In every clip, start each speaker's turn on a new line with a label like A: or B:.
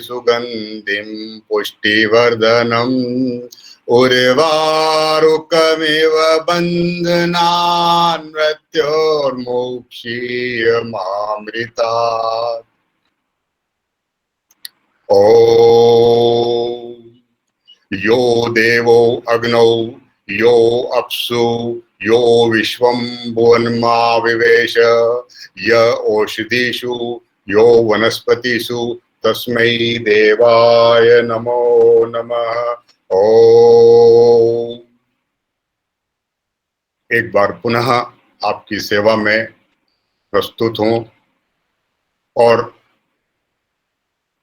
A: सुगंधिं पुष्टिवर्धनम् उर्वारुकमिव बन्धनान् मृत्योर्मोक्षीयमामृतात्। ॐ यो देवो अग्नौ यो अप्सु यो विश्वं भुवन्मा विवेश य ओषधीषु यो वनस्पतिषु तस्मै देवाय नमो नमः। ओम। एक बार पुनः आपकी सेवा में प्रस्तुत हूं और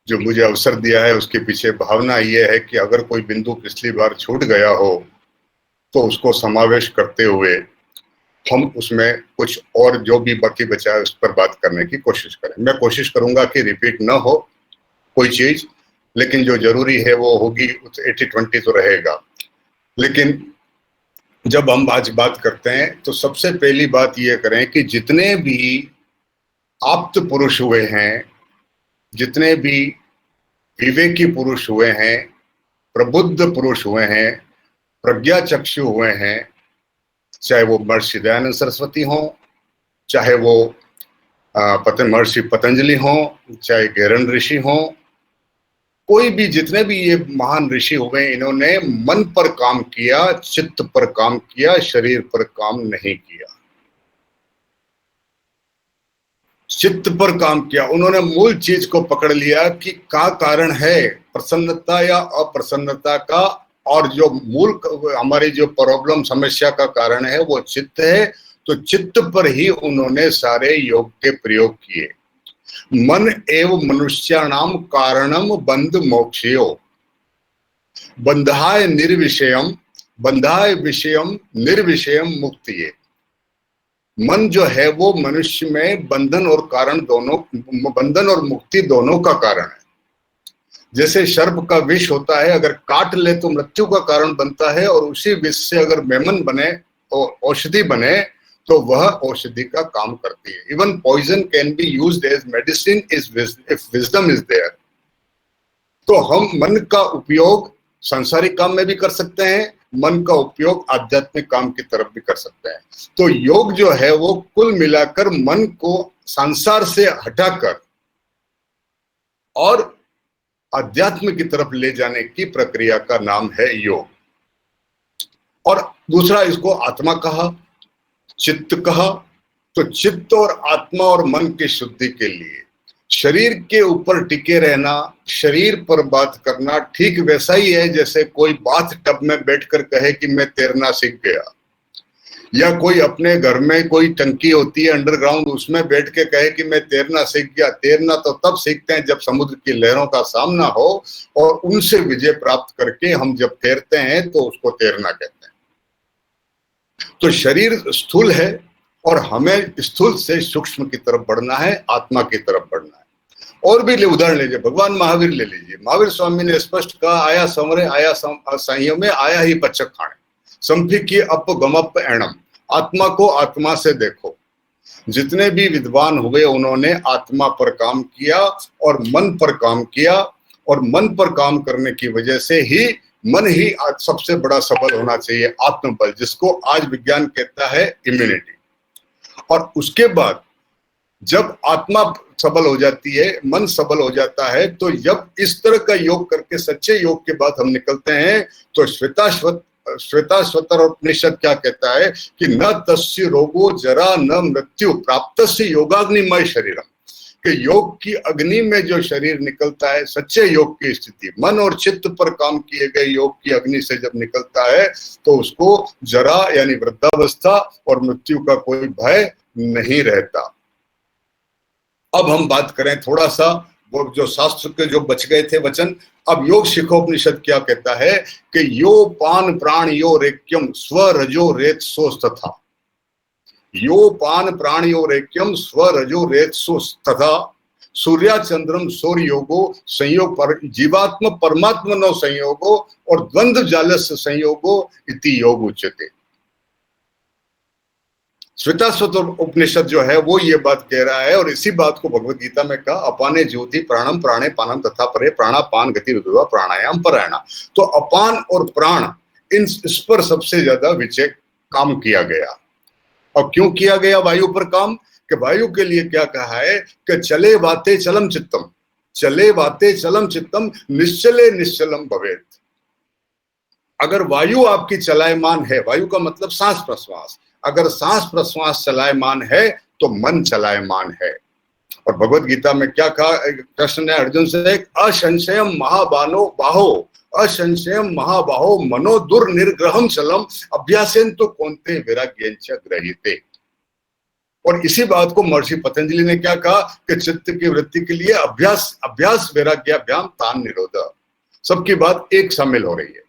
A: जो मुझे अवसर दिया है उसके पीछे भावना यह है कि अगर कोई बिंदु पिछली बार छूट गया हो तो उसको समावेश करते हुए हम उसमें कुछ और जो भी बाकी बचा है उस पर बात करने की कोशिश करें। मैं कोशिश करूंगा कि रिपीट न हो कोई चीज, लेकिन जो जरूरी है वो होगी। 80-20 तो रहेगा। लेकिन जब हम आज बात करते हैं तो सबसे पहली बात ये करें कि जितने भी आप्त पुरुष हुए हैं, जितने भी विवेकी पुरुष हुए हैं, प्रबुद्ध पुरुष हुए हैं, प्रज्ञा चक्षु हुए हैं, चाहे वो महर्षि दयानंद सरस्वती हो, चाहे वो महर्षि पतंजलि हो, चाहे गैरन ऋषि हो, कोई भी जितने भी ये महान ऋषि हुए, इन्होंने मन पर काम किया, चित्त पर काम किया, शरीर पर काम नहीं किया। चित्त पर काम किया। उन्होंने मूल चीज को पकड़ लिया कि क्या कारण है प्रसन्नता या अप्रसन्नता का, और जो मूल हमारी जो प्रॉब्लम समस्या का कारण है वो चित्त है। तो चित्त पर ही उन्होंने सारे योग के प्रयोग किए। मन एवं मनुष्याणाम कारणम बंध मोक्षयो बंधाय निर्विषयम बंधाय विषयम निर्विषयम मुक्तिये। मन जो है वो मनुष्य में बंधन और कारण दोनों, बंधन और मुक्ति दोनों का कारण है। जैसे सर्प का विष होता है, अगर काट ले तो मृत्यु का कारण बनता है, और उसी विष से अगर मेमन बने और औषधि बने तो वह औषधि का काम करती है। Even poison can be used as medicine if wisdom is there. तो हम मन का उपयोग सांसारिक काम में भी कर सकते हैं, मन का उपयोग आध्यात्मिक काम की तरफ भी कर सकते हैं। तो योग जो है वो कुल मिलाकर मन को संसार से हटाकर और अध्यात्म की तरफ ले जाने की प्रक्रिया का नाम है योग। और दूसरा, इसको आत्मा कहा, चित्त कहा। तो चित्त और आत्मा और मन की शुद्धि के लिए शरीर के ऊपर टिके रहना, शरीर पर बात करना ठीक वैसा ही है जैसे कोई बाथ टब में बैठकर कहे कि मैं तैरना सीख गया, या कोई अपने घर में कोई टंकी होती है अंडरग्राउंड, उसमें बैठ के कहे कि मैं तैरना सीख गया। तैरना तो तब सीखते हैं जब समुद्र की लहरों का सामना हो और उनसे विजय प्राप्त करके हम जब तैरते हैं तो उसको तैरना कहते हैं। तो शरीर स्थूल है और हमें स्थूल से सूक्ष्म की तरफ बढ़ना है, आत्मा की तरफ बढ़ना है। और भी उदाहरण लीजिए, भगवान महावीर ले लीजिए। महावीर स्वामी ने स्पष्ट कहा, आया समरे आया साइयों में आया ही पचक खाने, संफी की अप गमप एणम। आत्मा को आत्मा से देखो। जितने भी विद्वान हुए उन्होंने आत्मा पर काम किया और मन पर काम किया, और मन पर काम करने की वजह से ही मन ही आज सबसे बड़ा सबल होना चाहिए, आत्मबल, जिसको आज विज्ञान कहता है इम्यूनिटी। और उसके बाद जब आत्मा सबल हो जाती है, मन सबल हो जाता है, तो जब इस तरह का योग करके सच्चे योग के बाद हम निकलते हैं तो श्वेताश्वतर उपनिषद क्या कहता है कि न तस्य रोगो जरा न मृत्यु प्राप्तस्य योगाग्निमय शरीरम। कि योग की अग्नि में जो शरीर निकलता है, सच्चे योग की स्थिति मन और चित्त पर काम किए गए योग की अग्नि से जब निकलता है तो उसको जरा यानी वृद्धावस्था और मृत्यु का कोई भय नहीं रहता। अब हम बात करें थोड़ा सा वो जो शास्त्र के जो बच गए थे वचन। अब योग शिखोपनिषद क्या कहता है कि यो पान प्राण यो रेक्यम स्वरजो रेत सोस्तथा। यो पान प्राण यो रेक्यम स्वरजो रेत सोस्तथा सूर्या चंद्रम सौर योगो संयोग पर जीवात्म परमात्मनो संयोगो और द्वंद्व जालस्य संयोगो इति योग उच्यते। श्वेताश्वतर उपनिषद जो है वो ये बात कह रहा है, और इसी बात को भगवत गीता में कहा, अपाने ज्योति प्राणम प्राणे पानम तथा परे प्राणापान गति विदुवा प्राणायाम परायणा। तो अपान और प्राण इस पर सबसे ज्यादा विचय काम किया गया। और क्यों किया गया वायु पर काम? कि वायु के लिए क्या कहा है कि चले वाते चलम चित्तम, चले वाते चलम चित्तम निश्चले निश्चलम भवेत। अगर वायु आपकी चलायमान है, वायु का मतलब सांस प्रश्वास, अगर सांस प्रश्वास चलायमान है तो मन चलायमान है। और भगवत गीता में क्या कहा कृष्ण ने अर्जुन से? असंशयम महाबानो बाहो, असंशयम महाबाहो मनो दुर्निर्ग्रहम चलम अभ्यासेन तो कौन्ते वैराग्यंच गृहीते। और इसी बात को महर्षि पतंजलि ने क्या कहा कि चित्त की वृत्ति के लिए अभ्यास वैराग्याभ्याम तान निरोध। सबकी बात एक शामिल हो रही है।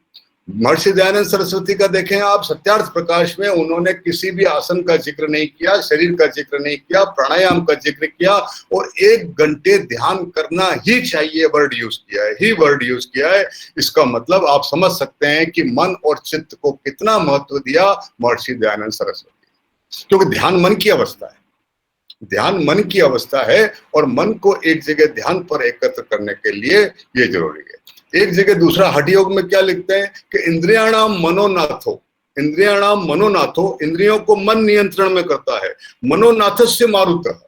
A: महर्षि दयानंद सरस्वती का देखें आप, सत्यार्थ प्रकाश में उन्होंने किसी भी आसन का जिक्र नहीं किया, शरीर का जिक्र नहीं किया, प्राणायाम का जिक्र किया, और 1 घंटे ध्यान करना ही चाहिए वर्ड यूज किया है, ही वर्ड यूज किया है। इसका मतलब आप समझ सकते हैं कि मन और चित्त को कितना महत्व दिया महर्षि दयानंद सरस्वती, क्योंकि ध्यान मन की अवस्था है, ध्यान मन की अवस्था है, और मन को एक जगह ध्यान पर एकत्र करने के लिए ये जरूरी है। एक जगह दूसरा हठ योग में क्या लिखते हैं कि इंद्रियाणाम मनोनाथो, इंद्रियाणाम मनोनाथो, इंद्रियों को मन नियंत्रण में करता है, मनोनाथस्य मारुतः,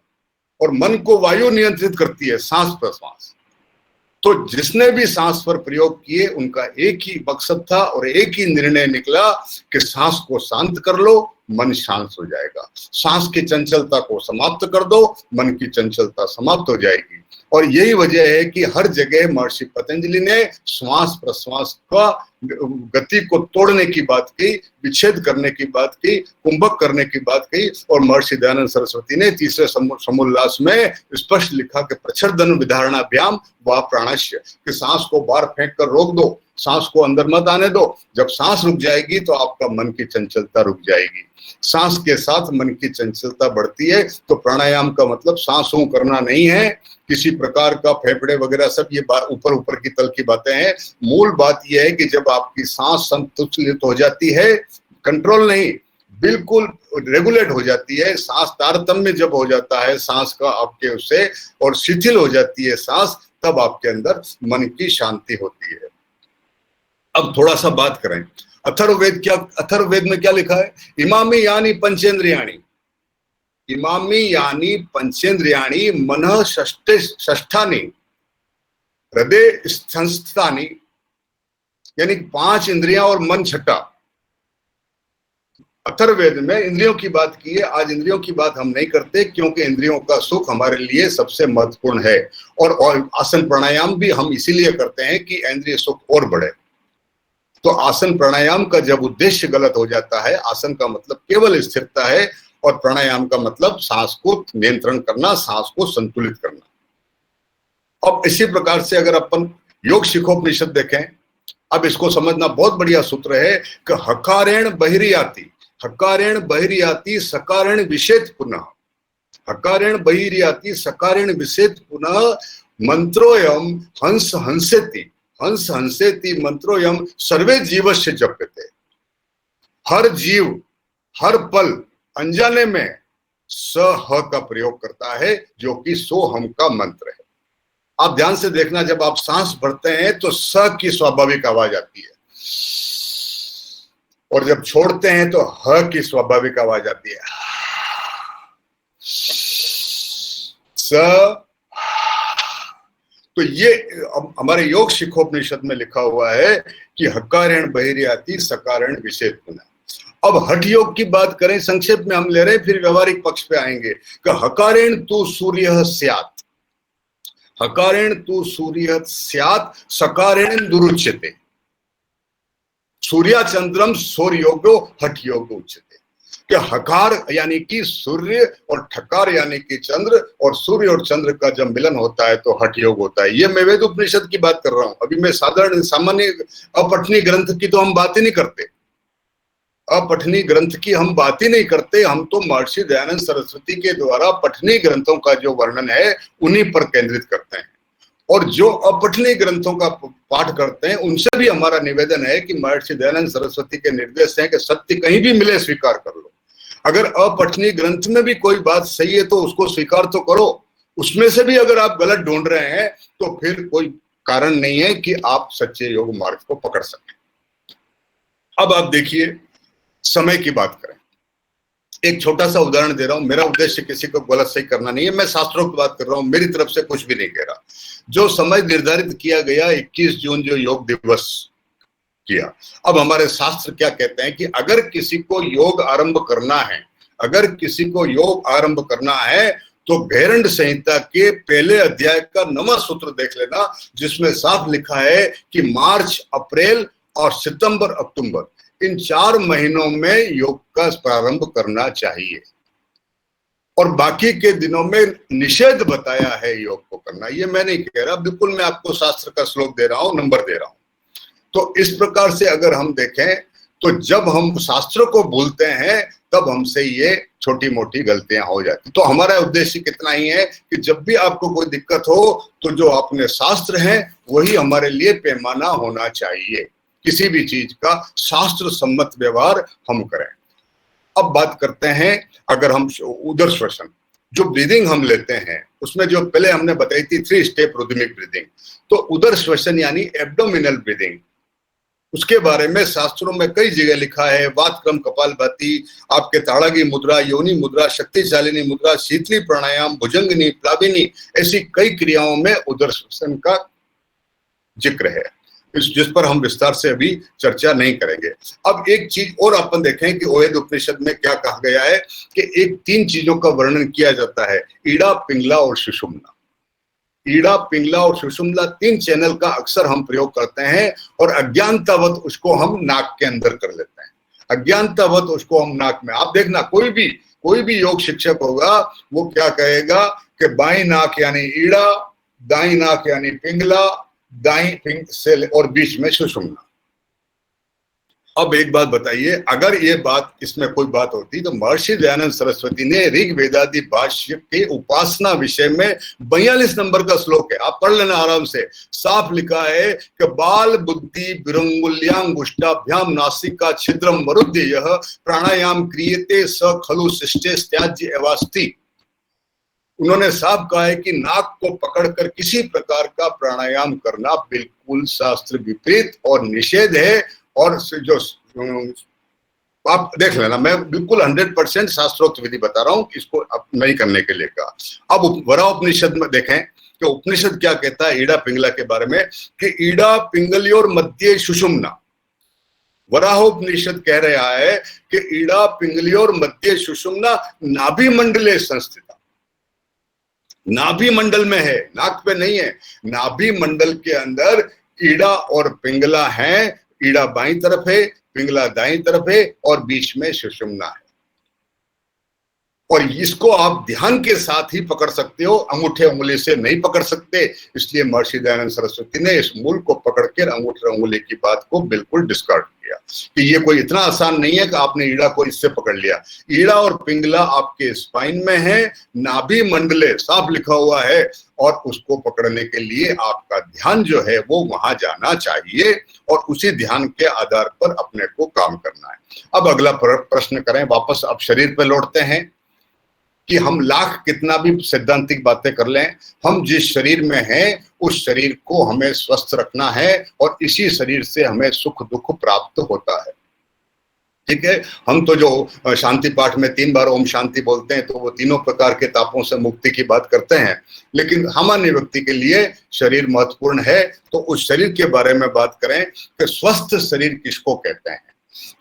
A: और मन को वायु नियंत्रित करती है, सांस प्रश्वास। तो जिसने भी सांस पर प्रयोग किए उनका एक ही मकसद था और एक ही निर्णय निकला कि सांस को शांत कर लो, मन शांत हो जाएगा। सांस की चंचलता को समाप्त कर दो, मन की चंचलता समाप्त हो जाएगी। और यही वजह है कि हर जगह महर्षि पतंजलि ने श्वास प्रश्वास का गति को तोड़ने की बात की, विच्छेद करने की बात की, कुंभक करने की बात की। और महर्षि दयानंद सरस्वती ने तीसरे समोल्लास में स्पष्ट लिखा कि प्रच्छर्दन विधारणाभ्याम व प्राणस्य, कि सांस को बाहर फेंक कर रोक दो, सांस को अंदर मत आने दो। जब सांस रुक जाएगी तो आपका मन की चंचलता रुक जाएगी, सांस के साथ मन की चंचलता बढ़ती है। तो प्राणायाम का मतलब सांस करना नहीं है, किसी प्रकार का फेफड़े वगैरह सब ये ऊपर ऊपर की तल की बातें हैं। मूल बात यह है कि जब आपकी सांस संतुलित हो जाती है, कंट्रोल नहीं, बिल्कुल रेगुलेट हो जाती है, सांस तारतम्य जब हो जाता है सांस का आपके उससे, और शिथिल हो जाती है सांस, तब आपके अंदर मन की शांति होती है। अब थोड़ा सा बात करें अथर्ववेद में क्या लिखा है? इमामी यानी पंचेंद्रियाणी, इमामी यानी पंचेंद्रियाणी मनः षष्ठानि हृदय संस्थानी, यानी 5 इंद्रियां और मन छठा। अथर्ववेद में इंद्रियों की बात की है। आज इंद्रियों की बात हम नहीं करते क्योंकि इंद्रियों का सुख हमारे लिए सबसे महत्वपूर्ण है, और आसन प्राणायाम भी हम इसीलिए करते हैं कि इंद्रिय सुख और बढ़े। तो आसन प्राणायाम का जब उद्देश्य गलत हो जाता है, आसन का मतलब केवल स्थिरता है और प्राणायाम का मतलब सांस को नियंत्रण करना, सांस को संतुलित करना। अब इसी प्रकार से अगर अपन योग शिखोपनिषद देखें, अब इसको समझना बहुत बढ़िया सूत्र है कि हकारेण बहिर्याति, हकारेण बहिर्याति सकारेण विषेत पुनः, हकारेण बहिर्याति सकारेण विषेत पुनः मंत्रोयम हंस हंसेति, हंस हंसेति मंत्रोयम सर्वे जीवस्य जप्यते। हर जीव हर पल अनजाने में स ह का प्रयोग करता है, जो कि सो हम का मंत्र है। आप ध्यान से देखना, जब आप सांस भरते हैं तो स की स्वाभाविक आवाज आती है, और जब छोड़ते हैं तो ह की स्वाभाविक आवाज आती है। स, तो ये हमारे योग शिखोपनिषद में लिखा हुआ है कि हकारेण बहिर्याति सकारेण विषेत पुनः। अब हठ योग की बात करें, संक्षेप में हम ले रहे हैं, फिर व्यवहारिक पक्ष पे आएंगे कि हकारेण तू सूर्य स्यात्, हकारेण तू सूर्य स्यात् सकारेण दुरुच्यते, सूर्या चंद्रम सौर्योगो हठ योग उच्यते। कि हकार यानी कि सूर्य और ठकार यानी कि चंद्र, और सूर्य और चंद्र का जब मिलन होता है तो हठ योग होता है। ये मैं वेद उपनिषद की बात कर रहा हूं, अभी मैं साधारण सामान्य अपठनी ग्रंथ की तो हम बात ही नहीं करते, अपठनी ग्रंथ की हम बात ही नहीं करते। हम तो महर्षि दयानंद सरस्वती के द्वारा पठनी ग्रंथों का जो वर्णन है उन्हीं पर केंद्रित करते हैं, और जो अपठनी ग्रंथों का पाठ करते हैं उनसे भी हमारा निवेदन है कि महर्षि दयानंद सरस्वती के निर्देश हैं कि सत्य कहीं भी मिले स्वीकार कर लो। अगर अपठनीय ग्रंथ में भी कोई बात सही है तो उसको स्वीकार तो करो, उसमें से भी अगर आप गलत ढूंढ रहे हैं तो फिर कोई कारण नहीं है कि आप सच्चे योग मार्ग को पकड़ सकें। अब आप देखिए, समय की बात करें, एक छोटा सा उदाहरण दे रहा हूं। मेरा उद्देश्य किसी को गलत सही करना नहीं है, मैं शास्त्रों की बात कर रहा हूं, मेरी तरफ से कुछ भी नहीं कह रहा। जो समय निर्धारित किया गया 21 जून जो योग दिवस किया, अब हमारे शास्त्र क्या कहते हैं कि अगर किसी को योग आरंभ करना है, अगर किसी को योग आरंभ करना है तो भैरंड संहिता के पहले अध्याय का 9वां सूत्र देख लेना, जिसमें साफ लिखा है कि मार्च, अप्रैल और सितंबर, अक्टूबर इन 4 महीनों में योग का प्रारंभ करना चाहिए, और बाकी के दिनों में निषेध बताया है योग को करना। ये मैं नहीं कह रहा, बिल्कुल मैं आपको शास्त्र का श्लोक दे रहा हूं, नंबर दे रहा हूं। तो इस प्रकार से अगर हम देखें तो जब हम शास्त्र को भूलते हैं तब हमसे ये छोटी मोटी गलतियां हो जाती। तो हमारा उद्देश्य कितना ही है कि जब भी आपको कोई दिक्कत हो तो जो अपने शास्त्र हैं वही हमारे लिए पैमाना होना चाहिए, किसी भी चीज का शास्त्र सम्मत व्यवहार हम करें। अब बात करते हैं, अगर हम उदर श्वसन जो ब्रीदिंग हम लेते हैं उसमें जो पहले हमने बताई थी 3 स्टेप रुद्मिक ब्रीदिंग, तो उदर श्वसन यानी एब्डोमिनल ब्रीदिंग, उसके बारे में शास्त्रों में कई जगह लिखा है। वातक्रम, कपालभाति, आपके ताड़ागी मुद्रा, योनि मुद्रा, शक्तिशालिनी मुद्रा, शीतली प्राणायाम, भुजंगिनी, प्लाविनी, ऐसी कई क्रियाओं में उदर श्वसन का जिक्र है, जिस पर हम विस्तार से अभी चर्चा नहीं करेंगे। अब एक चीज और अपन देखें कि ओयद उपनिषद में क्या कहा गया है कि एक 3 चीजों का वर्णन किया जाता है, ईड़ा, पिंगला और सुषुम्ना। ईड़ा, पिंगला और सुषुम्ना 3 चैनल का अक्सर हम प्रयोग करते हैं, और अज्ञानतावत उसको हम नाक के अंदर कर लेते हैं, अज्ञानतावत उसको हम नाक में। आप देखना, कोई भी योग शिक्षक होगा वो क्या कहेगा कि बाई नाक यानी ईड़ा, दाई नाक यानी पिंगला, दाई पिंग से और बीच में सुषुम्ना। अब एक बात बताइए, अगर ये बात, इसमें कोई बात होती तो महर्षि दयानंद सरस्वती ने ऋग वेदादि भाष्य के उपासना विषय में 42 नंबर का श्लोक है, आप पढ़ लेना आराम से, साफ लिखा है कि बाल बुद्धि विरंगुल्याङ्गुष्टाभ्याम नासिका छिद्रम वरुद्य यह प्राणायाम क्रियते स खलु शिष्टे त्याज्य एवास्ति। उन्होंने साफ कहा है कि नाक को पकड़कर किसी प्रकार का प्राणायाम करना बिल्कुल शास्त्र विपरीत और निषेध है। और जो आप देख लेना, मैं बिल्कुल 100% शास्त्रोक्त विधि बता रहा हूं कि इसको नहीं करने के लिए कहा। अब वरा उपनिषद में देखें कि उपनिषद क्या कहता है ईड़ा पिंगला के बारे में, कि ईड़ा पिंगलियोर मध्य सुषुम्ना। वराहोपनिषद कह रहा है कि ईड़ा पिंगलियोर मध्य सुषुम्ना नाभि मंडले संस्थिता, नाभि मंडल में है, नाक पे नहीं है, नाभि मंडल के अंदर ईड़ा और पिंगला है। ईड़ा बाईं तरफ है, पिंगला दाईं तरफ है, और बीच में सुषुम्ना है। और इसको आप ध्यान के साथ ही पकड़ सकते हो, अंगूठे उंगली से नहीं पकड़ सकते। इसलिए महर्षि दयानंद सरस्वती ने इस मूल को पकड़कर अंगूठे उंगली की बात को बिल्कुल डिस्कार्ड किया कि ये कोई इतना आसान नहीं है कि आपने ईड़ा को इससे पकड़ लिया। ईड़ा और पिंगला आपके स्पाइन में है, नाभि मंडले साफ लिखा हुआ है, और उसको पकड़ने के लिए आपका ध्यान जो है वो वहां जाना चाहिए, और उसी ध्यान के आधार पर अपने को काम करना है। अब अगला प्रश्न करें, वापस अब शरीर पे लौटते हैं कि हम लाख कितना भी सैद्धांतिक बातें कर लें, हम जिस शरीर में हैं उस शरीर को हमें स्वस्थ रखना है, और इसी शरीर से हमें सुख दुख प्राप्त होता है। ठीक है, हम तो जो शांति पाठ में 3 बार ओम शांति बोलते हैं तो वो तीनों प्रकार के तापों से मुक्ति की बात करते हैं, लेकिन सामान्य व्यक्ति के लिए शरीर महत्वपूर्ण है। तो उस शरीर के बारे में बात करें कि स्वस्थ शरीर किसको कहते हैं,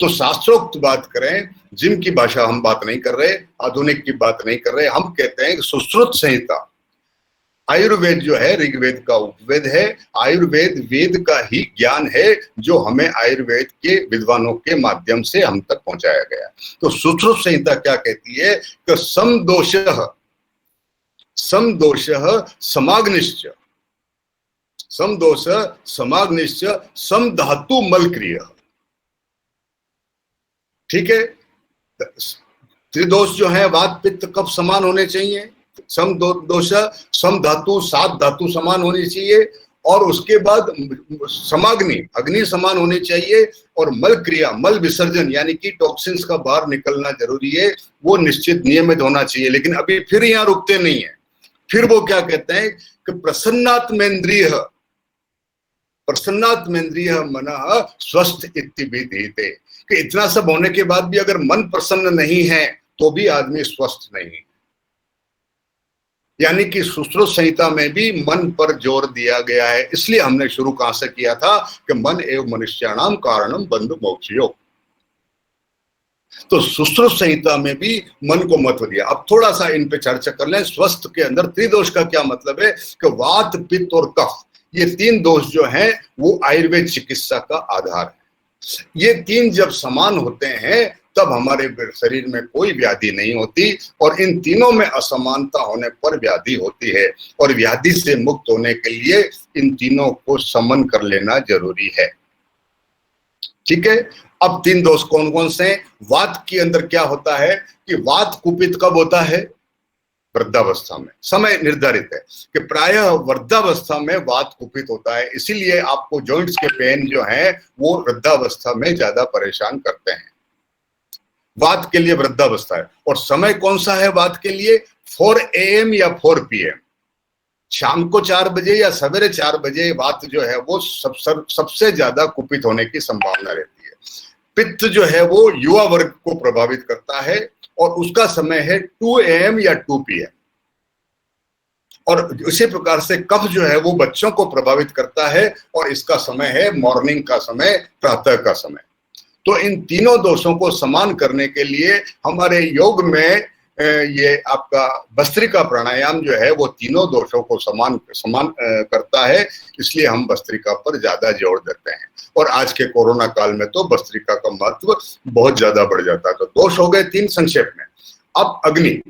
A: तो शास्त्रोक्त बात करें, जिम की भाषा हम बात नहीं कर रहे, आधुनिक की बात नहीं कर रहे, हम कहते हैं कि सुश्रुत संहिता। आयुर्वेद जो है ऋग्वेद का उपवेद है, आयुर्वेद वेद का ही ज्ञान है जो हमें आयुर्वेद के विद्वानों के माध्यम से हम तक पहुंचाया गया। तो सुश्रुत संहिता क्या कहती है कि समदोषः समाग्निश्च, समदोष समाग्निश्च समधातु मलक्रिय। ठीक है, त्रिदोष जो है वात पित्त कफ समान होने चाहिए, सम दोष सम धातु 7 धातु समान होनी चाहिए, और उसके बाद समाग्नि, अग्नि समान होनी चाहिए, और मल क्रिया, मल विसर्जन यानी कि टॉक्सिन्स का बाहर निकलना जरूरी है, वो निश्चित नियमित होना चाहिए। लेकिन अभी फिर यहाँ रुकते नहीं है, फिर वो क्या कहते हैं कि प्रसन्नात्मेन्द्रिय, प्रसन्नात्मेन्द्रिय मनः स्वस्थ इति विधीयते, कि इतना सब होने के बाद भी अगर मन प्रसन्न नहीं है तो भी आदमी स्वस्थ नहीं। यानी कि सुश्रुत संहिता में भी मन पर जोर दिया गया है। इसलिए हमने शुरू कहां से किया था कि मन एवं मनुष्याणाम कारणम बंधु मोक्षयोग। तो सुश्रुत संहिता में भी मन को महत्व दिया। अब थोड़ा सा इन पे चर्चा कर लें। स्वस्थ के अंदर त्रिदोष का क्या मतलब है कि वात, पित्त और कफ, ये तीन दोष जो हैं वो आयुर्वेद चिकित्सा का आधार है। ये तीन जब समान होते हैं तब हमारे शरीर में कोई व्याधि नहीं होती, और इन तीनों में असमानता होने पर व्याधि होती है। और व्याधि से मुक्त होने के लिए इन तीनों को समन कर लेना जरूरी है। ठीक है, अब तीन दोष कौन कौन से हैं? वात के अंदर क्या होता है कि वात कुपित कब होता है? वृद्धावस्था में। समय निर्धारित है कि प्रायः वृद्धावस्था में वात कुपित होता है, इसीलिए आपको जॉइंट्स के पेन जो हैं वो वृद्धावस्था में ज्यादा परेशान करते हैं। वात के लिए वृद्धावस्था है। और समय कौन सा है वात के लिए? 4 AM या 4 PM, शाम को 4 बजे या सवेरे 4 बजे वात जो है वो सबसे ज्यादा कुपित होने की संभावना रहती है। पित्त जो है वो युवा वर्ग को प्रभावित करता है और उसका समय है 2 AM या 2 PM। और उसी प्रकार से कफ जो है वो बच्चों को प्रभावित करता है और इसका समय है मॉर्निंग का समय, प्रातः का समय। तो इन तीनों दोषों को समान करने के लिए हमारे योग में ये आपका भस्त्रिका प्राणायाम जो है वो तीनों दोषों को समान करता है, इसलिए हम भस्त्रिका पर ज्यादा जोर देते हैं। और आज के कोरोना काल में तो भस्त्रिका का महत्व बहुत ज्यादा बढ़ जाता है। तो दोष हो गए 3 संक्षेप में। अब अग्नि,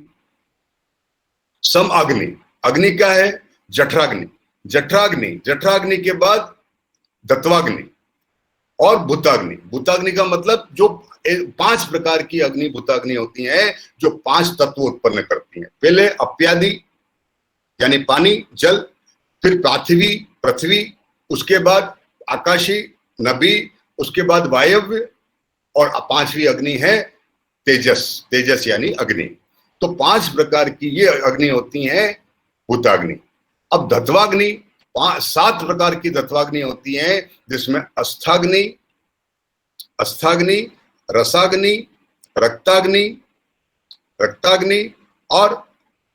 A: समाग्नि। अग्नि क्या है? जठराग्नि। जठराग्नि, जठराग्नि के बाद दत्वाग्नि और भूताग्नि। भूताग्नि का मतलब जो 5 प्रकार की अग्नि भूताग्नि होती हैं जो 5 तत्व उत्पन्न करती हैं। पहले अप्यादि यानी पानी, जल, फिर पार्थिवी, पृथ्वी, उसके बाद आकाशी, नभी, उसके बाद वायव्य, और 5वीं अग्नि है तेजस। तेजस यानी अग्नि। तो 5 प्रकार की ये अग्नि होती हैं भूताग्नि। अब धत्वाग्नि, 7 प्रकार की धत्वाग्नि होती हैं, जिसमें अस्थाग्नि, अस्थाग्नि, रसाग्नि, रक्ताग्नि, रक्ताग्नि और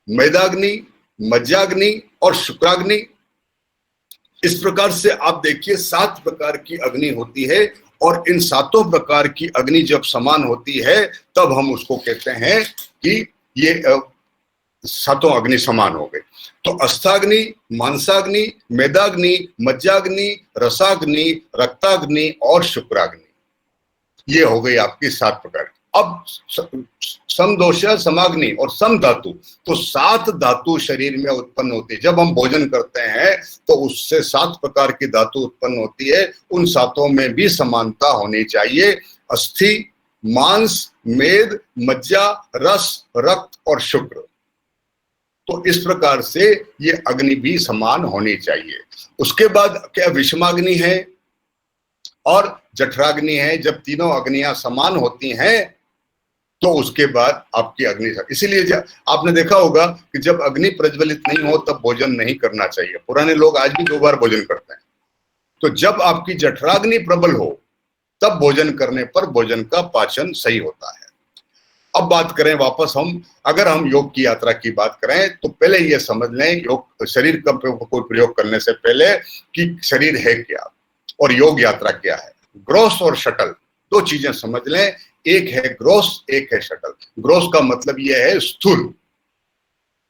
A: मेदाग्नि, मज्जाग्नि और शुक्राग्नि। इस प्रकार से आप देखिए 7 प्रकार की अग्नि होती है, और इन 7 प्रकार की अग्नि जब समान होती है तब हम उसको कहते हैं कि ये 7 अग्नि समान हो गए। तो अस्थाग्नि, मांसाग्नि, मेदाग्नि, मज्जाग्नि, रसाग्नि, रक्ताग्नि और शुक्राग्नि, ये हो गई आपकी 7 प्रकार। अब समदोष, समाग्नि और सम धातु, तो 7 धातु शरीर में उत्पन्न होती है। जब हम भोजन करते हैं तो उससे 7 प्रकार की धातु उत्पन्न होती है। उन 7 में भी समानता होनी चाहिए। अस्थि, मांस, मेद, मज्जा, रस, रक्त और शुक्र। तो इस प्रकार से ये अग्नि भी समान होनी चाहिए। उसके बाद क्या विषमाग्नि है और जठराग्नि है। जब तीनों अग्नियां समान होती हैं तो उसके बाद आपकी अग्नि, इसीलिए आपने देखा होगा कि जब अग्नि प्रज्वलित नहीं हो तब भोजन नहीं करना चाहिए। पुराने लोग आज भी 2 बार भोजन करते हैं। तो जब आपकी जठराग्नि प्रबल हो तब भोजन करने पर भोजन का पाचन सही होता है। अब बात करें वापस अगर हम योग की यात्रा की बात करें तो पहले ये समझ लें योग शरीर का कोई प्रयोग करने से पहले कि शरीर है क्या और योग यात्रा क्या है। ग्रोस और शटल 2 चीजें समझ लें। एक है ग्रोस, एक है शटल। ग्रोस का मतलब यह है स्थूल,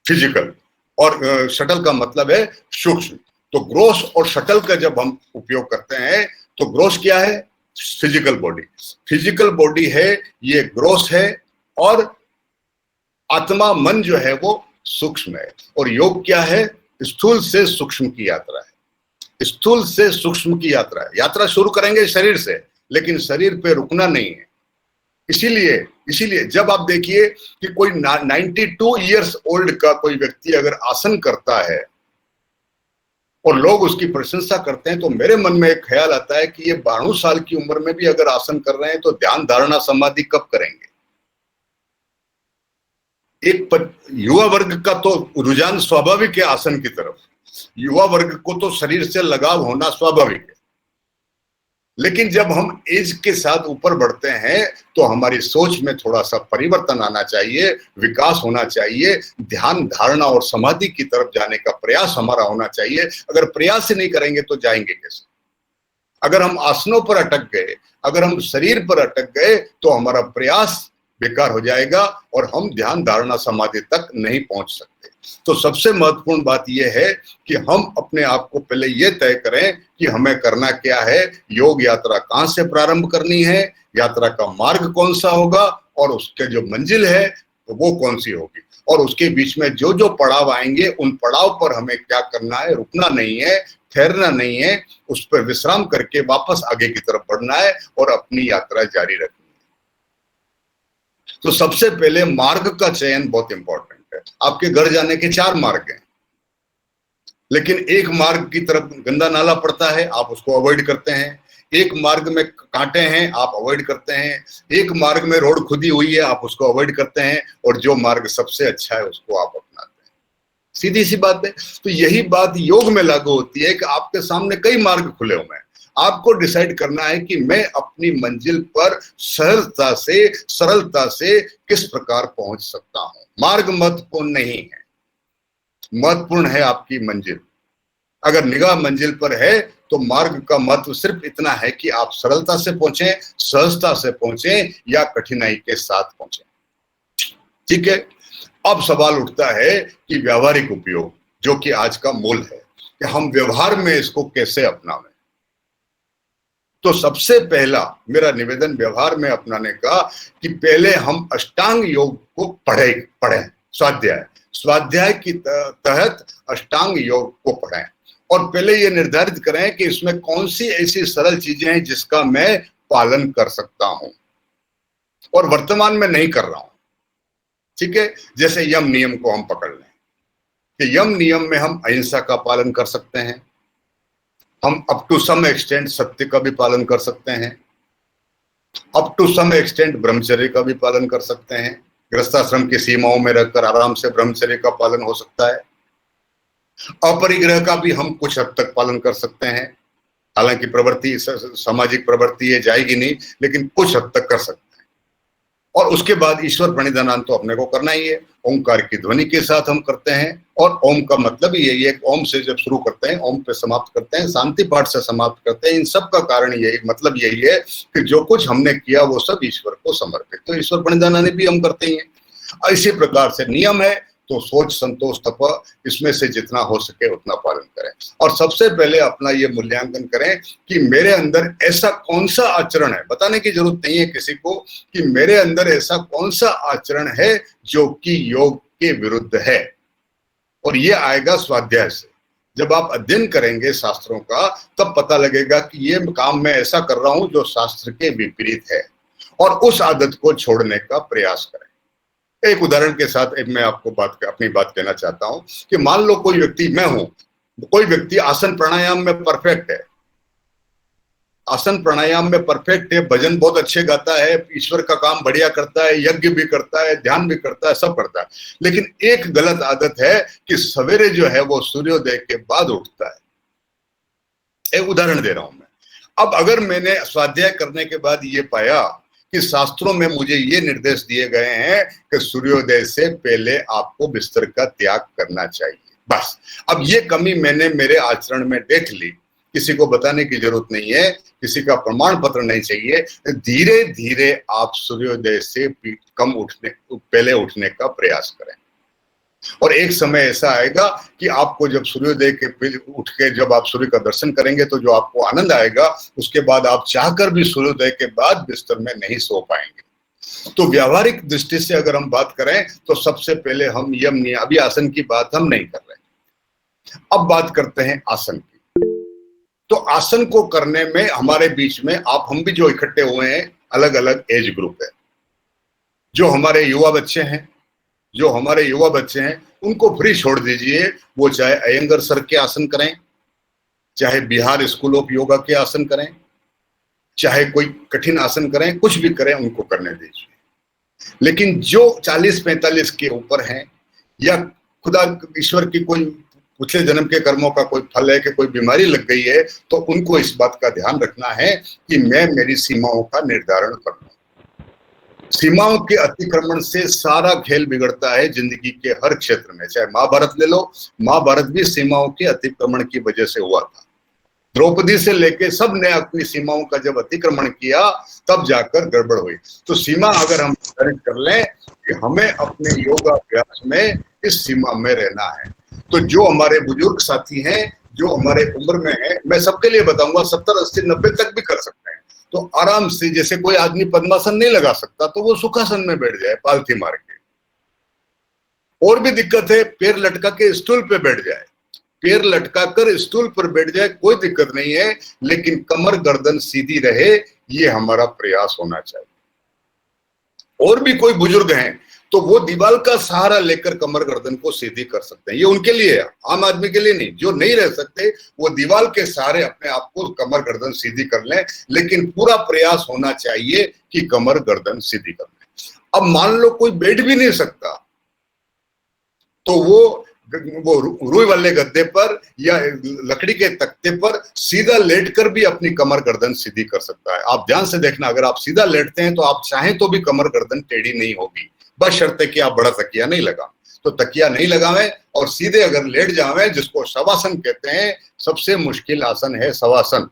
A: फिजिकल, और शटल का मतलब है सूक्ष्म। तो ग्रोस और शटल का जब हम उपयोग करते हैं तो ग्रोस क्या है? Physical body. फिजिकल बॉडी है ये ग्रोस है, और आत्मा मन जो है वो सूक्ष्म है। और योग क्या है? स्थूल से सूक्ष्म की यात्रा है। स्थूल से सूक्ष्म की यात्रा है। यात्रा शुरू करेंगे शरीर से, लेकिन शरीर पे रुकना नहीं है। इसीलिए जब आप देखिए कि कोई 92 इयर्स ओल्ड का कोई व्यक्ति अगर आसन करता है और लोग उसकी प्रशंसा करते हैं, तो मेरे मन में एक ख्याल आता है कि ये 92 साल की उम्र में भी अगर आसन कर रहे हैं तो ध्यान धारणा समाधि कब करेंगे? युवा वर्ग का तो रुझान स्वाभाविक है आसन की तरफ, युवा वर्ग को तो शरीर से लगाव होना स्वाभाविक है। लेकिन जब हम एज के साथ ऊपर बढ़ते हैं तो हमारी सोच में थोड़ा सा परिवर्तन आना चाहिए, विकास होना चाहिए, ध्यान धारणा और समाधि की तरफ जाने का प्रयास हमारा होना चाहिए। अगर प्रयास नहीं करेंगे तो जाएंगे कैसे? अगर हम आसनों पर अटक गए, अगर हम शरीर पर अटक गए तो हमारा प्रयास बेकार हो जाएगा और हम ध्यान धारणा समाधि तक नहीं पहुंच सकते। तो सबसे महत्वपूर्ण बात यह है कि हम अपने आप को पहले यह तय करें कि हमें करना क्या है, योग यात्रा कहां से प्रारंभ करनी है, यात्रा का मार्ग कौन सा होगा और उसके जो मंजिल है तो वो कौन सी होगी, और उसके बीच में जो जो पड़ाव आएंगे उन पड़ाव पर हमें क्या करना है, रुकना नहीं है, ठहरना नहीं है, उस पर विश्राम करके वापस आगे की तरफ बढ़ना है और अपनी यात्रा जारी रखनी है। तो सबसे पहले मार्ग का चयन बहुत इंपॉर्टेंट है। आपके घर जाने के 4 मार्ग हैं, लेकिन एक मार्ग की तरफ गंदा नाला पड़ता है, आप उसको अवॉइड करते हैं। एक मार्ग में कांटे हैं, आप अवॉइड करते हैं। एक मार्ग में रोड खुदी हुई है, आप उसको अवॉइड करते हैं, और जो मार्ग सबसे अच्छा है उसको आप अपनाते हैं। सीधी सी बात है। तो यही बात योग में लागू होती है कि आपके सामने कई मार्ग खुले हुए हैं, आपको डिसाइड करना है कि मैं अपनी मंजिल पर सहजता से, सरलता से किस प्रकार पहुंच सकता हूं। मार्ग महत्वपूर्ण नहीं है, महत्वपूर्ण है आपकी मंजिल। अगर निगाह मंजिल पर है तो मार्ग का महत्व सिर्फ इतना है कि आप सरलता से पहुंचे, सहजता से पहुंचे या कठिनाई के साथ पहुंचे। ठीक है। अब सवाल उठता है कि व्यावहारिक उपयोग, जो कि आज का मूल है, कि हम व्यवहार में इसको कैसे अपनावें। तो सबसे पहला मेरा निवेदन व्यवहार में अपनाने का कि पहले हम अष्टांग योग को पढ़ें। स्वाध्याय की तहत अष्टांग योग को पढ़ें और पहले ये निर्धारित करें कि इसमें कौन सी ऐसी सरल चीजें हैं जिसका मैं पालन कर सकता हूं और वर्तमान में नहीं कर रहा हूं। ठीक है। जैसे यम नियम को हम पकड़ लें कि यम नियम में हम अहिंसा का पालन कर सकते हैं, हम अप टू सम एक्सटेंट सत्य का भी पालन कर सकते हैं, अप टू सम एक्सटेंट ब्रह्मचर्य का भी पालन कर सकते हैं। गृहस्थाश्रम की सीमाओं में रहकर आराम से ब्रह्मचर्य का पालन हो सकता है। अपरिग्रह का भी हम कुछ हद तक पालन कर सकते हैं, हालांकि प्रवृत्ति सामाजिक प्रवृत्ति ये जाएगी नहीं, लेकिन कुछ हद तक कर सकते हैं। और उसके बाद ईश्वर प्रणिधान तो अपने को करना ही है। ओंकार की ध्वनि के साथ हम करते हैं, और ओम का मतलब यही है, ओम से जब शुरू करते हैं ओम पे समाप्त करते हैं, शांति पाठ से समाप्त करते हैं। इन सब का कारण यही, मतलब यही है कि जो कुछ हमने किया वो सब ईश्वर को समर्पित। तो ईश्वर प्रणिधान भी हम करते ही हैं। इसी प्रकार से नियम है तो सोच, संतोष, तप, इसमें से जितना हो सके उतना पालन करें। और सबसे पहले अपना ये मूल्यांकन करें कि मेरे अंदर ऐसा कौन सा आचरण है, बताने की जरूरत नहीं है किसी को कि मेरे अंदर ऐसा कौन सा आचरण है जो कि योग के विरुद्ध है। और ये आएगा स्वाध्याय से। जब आप अध्ययन करेंगे शास्त्रों का तब पता लगेगा कि ये काम मैं ऐसा कर रहा हूं जो शास्त्र के विपरीत है, और उस आदत को छोड़ने का प्रयास करें। एक उदाहरण के साथ मैं आपको अपनी बात कहना चाहता हूं कि मान लो कोई व्यक्ति, मैं हूं, कोई व्यक्ति आसन प्राणायाम में परफेक्ट है, आसन प्राणायाम में परफेक्ट है, भजन बहुत अच्छे गाता है, ईश्वर का काम बढ़िया करता है, यज्ञ भी करता है, ध्यान भी करता है, सब करता है, लेकिन एक गलत आदत है कि सवेरे जो है वो सूर्योदय के बाद उठता है। एक उदाहरण दे रहा हूं मैं। अब अगर मैंने स्वाध्याय करने के बाद ये पाया कि शास्त्रों में मुझे ये निर्देश दिए गए हैं कि सूर्योदय से पहले आपको बिस्तर का त्याग करना चाहिए, बस अब ये कमी मैंने मेरे आचरण में देख ली, किसी को बताने की जरूरत नहीं है, किसी का प्रमाण पत्र नहीं चाहिए। धीरे धीरे आप सूर्योदय से पहले उठने का प्रयास करें, और एक समय ऐसा आएगा कि आपको जब सूर्योदय के उठ के जब आप सूर्य का दर्शन करेंगे तो जो आपको आनंद आएगा, उसके बाद आप चाहकर भी सूर्योदय के बाद बिस्तर में नहीं सो पाएंगे। तो व्यावहारिक दृष्टि से अगर हम बात करें तो सबसे पहले हम यम नियम, अभी आसन की बात हम नहीं कर रहे, अब बात करते हैं आसन की। तो आसन को करने में हमारे बीच में हम भी जो इकट्ठे हुए हैं, अलग अलग एज ग्रुप है। जो हमारे युवा बच्चे हैं उनको फ्री छोड़ दीजिए, वो चाहे अयंगर सर के आसन करें, चाहे बिहार स्कूल ऑफ योगा के आसन करें, चाहे कोई कठिन आसन करें, कुछ भी करें, उनको करने दीजिए। लेकिन जो 40-45 के ऊपर हैं, या खुदा ईश्वर की कोई पिछले जन्म के कर्मों का कोई फल है कि कोई बीमारी लग गई है, तो उनको इस बात का ध्यान रखना है कि मैं मेरी सीमाओं का निर्धारण कर लूं। सीमाओं के अतिक्रमण से सारा खेल बिगड़ता है जिंदगी के हर क्षेत्र में। चाहे महाभारत ले लो, महाभारत भी सीमाओं के अतिक्रमण की वजह से हुआ था। द्रौपदी से लेके सब ने अपनी सीमाओं का जब अतिक्रमण किया, तब जाकर गड़बड़ हुई। तो सीमा अगर हम निर्धारित कर लें कि हमें अपने योगाभ्यास में इस सीमा में रहना है, तो जो हमारे बुजुर्ग साथी हैं, जो हमारे उम्र में है, मैं सबके लिए बताऊंगा, 70, 80, 90 तक भी कर सकते हैं। तो आराम से, जैसे कोई आदमी पद्मासन नहीं लगा सकता, तो वो सुखासन में बैठ जाए पालथी मार के। और भी दिक्कत है, पैर लटका के स्टूल पे बैठ जाए, पैर लटका कर स्टूल पर बैठ जाए, कोई दिक्कत नहीं है, लेकिन कमर गर्दन सीधी रहे, ये हमारा प्रयास होना चाहिए। और भी कोई बुजुर्ग हैं तो वो दीवार का सहारा लेकर कमर गर्दन को सीधी कर सकते हैं, ये उनके लिए है, आम आदमी के लिए नहीं। जो नहीं रह सकते वो दीवार के सहारे अपने आप को कमर गर्दन सीधी कर लें, लेकिन पूरा प्रयास होना चाहिए कि कमर गर्दन सीधी कर लें। अब मान लो कोई बैठ भी नहीं सकता, तो वो रुई वाले गद्दे पर या लकड़ी के तख्ते पर सीधा लेटकर भी अपनी कमर गर्दन सीधी कर सकता है। आप ध्यान से देखना, अगर आप सीधा लेटते हैं तो आप चाहें तो भी कमर गर्दन टेढ़ी नहीं होगी, बस शर्त है कि आप बड़ा तकिया नहीं लगा। तो तकिया नहीं लगावें और सीधे अगर लेट जावें, जिसको शवासन कहते हैं। सबसे मुश्किल आसन है शवासन,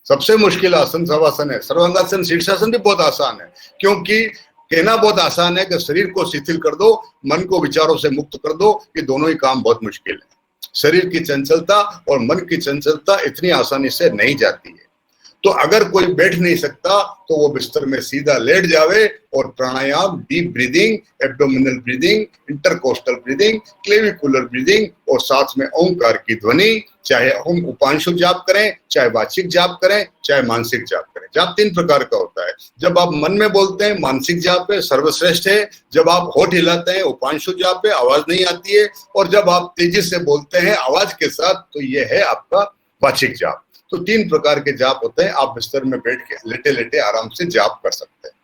A: सबसे मुश्किल आसन शवासन है। सर्वांगासन, शीर्षासन भी बहुत आसान है, क्योंकि कहना बहुत आसान है कि शरीर को शिथिल कर दो, मन को विचारों से मुक्त कर दो, ये दोनों ही काम बहुत मुश्किल है। शरीर की चंचलता और मन की चंचलता इतनी आसानी से नहीं जाती है। तो अगर कोई बैठ नहीं सकता तो वो बिस्तर में सीधा लेट जावे और pranayama, deep breathing, abdominal breathing, intercostal breathing, clavicular breathing और साथ में ओंकार की ध्वनि, चाहे हम उपांशु जाप करें, चाहे वाचिक जाप करें, चाहे मानसिक जाप करें। जाप 3 प्रकार का होता है। जब आप मन में बोलते हैं, मानसिक जाप है, सर्वश्रेष्ठ है। जब आप होठ हिलाते हैं, उपांशु जाप है, आवाज नहीं आती है। और जब आप तेजी से बोलते हैं आवाज के साथ, तो ये है आपका वाचिक जाप। तो 3 प्रकार के जाप होते हैं। आप बिस्तर में बैठ के लेटे लेटे आराम से जाप कर सकते हैं।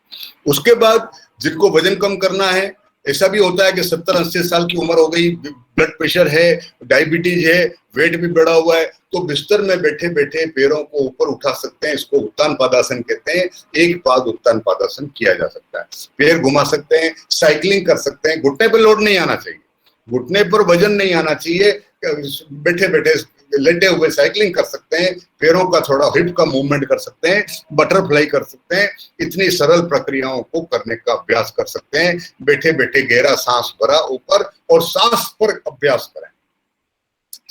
A: उसके बाद जिनको वजन कम करना है, ऐसा भी होता है कि 70-80 साल की उम्र हो गई, ब्लड प्रेशर है, डायबिटीज है, वेट भी बढ़ा हुआ है, तो बिस्तर में बैठे बैठे पैरों को ऊपर उठा सकते हैं। इसको उत्तान पादासन कहते हैं। एक पाद उत्तान पादासन किया जा सकता है। पैर घुमा सकते हैं, साइकिलिंग कर सकते हैं। घुटने पर लोड नहीं आना चाहिए, घुटने पर वजन नहीं आना चाहिए। बैठे बैठे लेटे हुए साइकिलिंग कर सकते हैं, पैरों का थोड़ा हिप का मूवमेंट कर सकते हैं, बटरफ्लाई कर सकते हैं। इतनी सरल प्रक्रियाओं को करने का अभ्यास कर सकते हैं। बैठे बैठे गहरा सांस भरा ऊपर और सांस पर अभ्यास करें।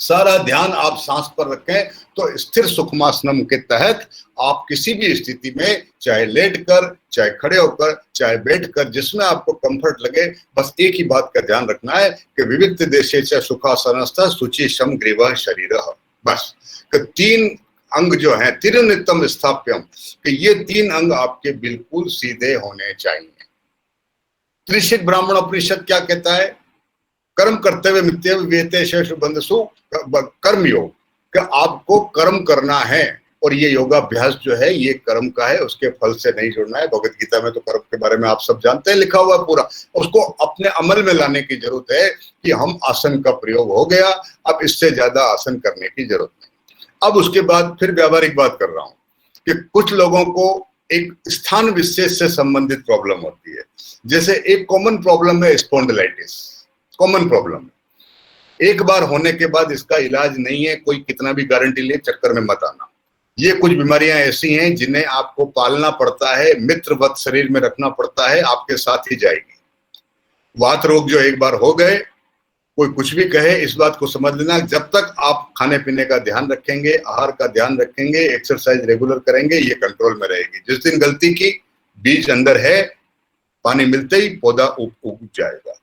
A: सारा ध्यान आप सांस पर रखें तो स्थिर सुखमासनम के तहत आप किसी भी स्थिति में, चाहे लेटकर, चाहे खड़े होकर, चाहे बैठकर, जिसमें आपको कंफर्ट लगे, बस एक ही बात का ध्यान रखना है कि विविक्त देशे च सुखासनस्थ शुचि शम ग्रीवः शरीरः। बस 3 अंग जो हैं, तिरुनित्यम स्थाप्यम, कि ये 3 अंग आपके बिल्कुल सीधे होने चाहिए। त्रिशिक ब्राह्मण उपनिषद क्या कहता है? कर्म कर्तव्य मित्य वेते शेष बंधसु कर्म योग, कि आपको कर्म करना है। और ये योगाभ्यास जो है ये कर्म का है, उसके फल से नहीं जुड़ना है। भगवत गीता में तो कर्म के बारे में आप सब जानते हैं, लिखा हुआ पूरा। उसको अपने अमल में लाने की जरूरत है कि हम आसन का प्रयोग हो गया, अब इससे ज्यादा आसन करने की जरूरत नहीं। अब उसके बाद फिर व्यावहारिक बात कर रहा हूं कि कुछ लोगों को एक स्थान विशेष से संबंधित प्रॉब्लम होती है। जैसे एक कॉमन प्रॉब्लम है स्पॉन्डिलाइटिस, कॉमन प्रॉब्लम। एक बार होने के बाद इसका इलाज नहीं है, कोई कितना भी गारंटी ले, चक्कर में मत आना। ये कुछ बीमारियां ऐसी हैं जिन्हें आपको पालना पड़ता है, मित्रवत शरीर में रखना पड़ता है, आपके साथ ही जाएगी। वात रोग जो एक बार हो गए, कोई कुछ भी कहे, इस बात को समझ लेना, जब तक आप खाने पीने का ध्यान रखेंगे, आहार का ध्यान रखेंगे, एक्सरसाइज रेगुलर करेंगे, ये कंट्रोल में रहेगी। जिस दिन गलती की, बीज अंदर है, पानी मिलते ही पौधा उग जाएगा।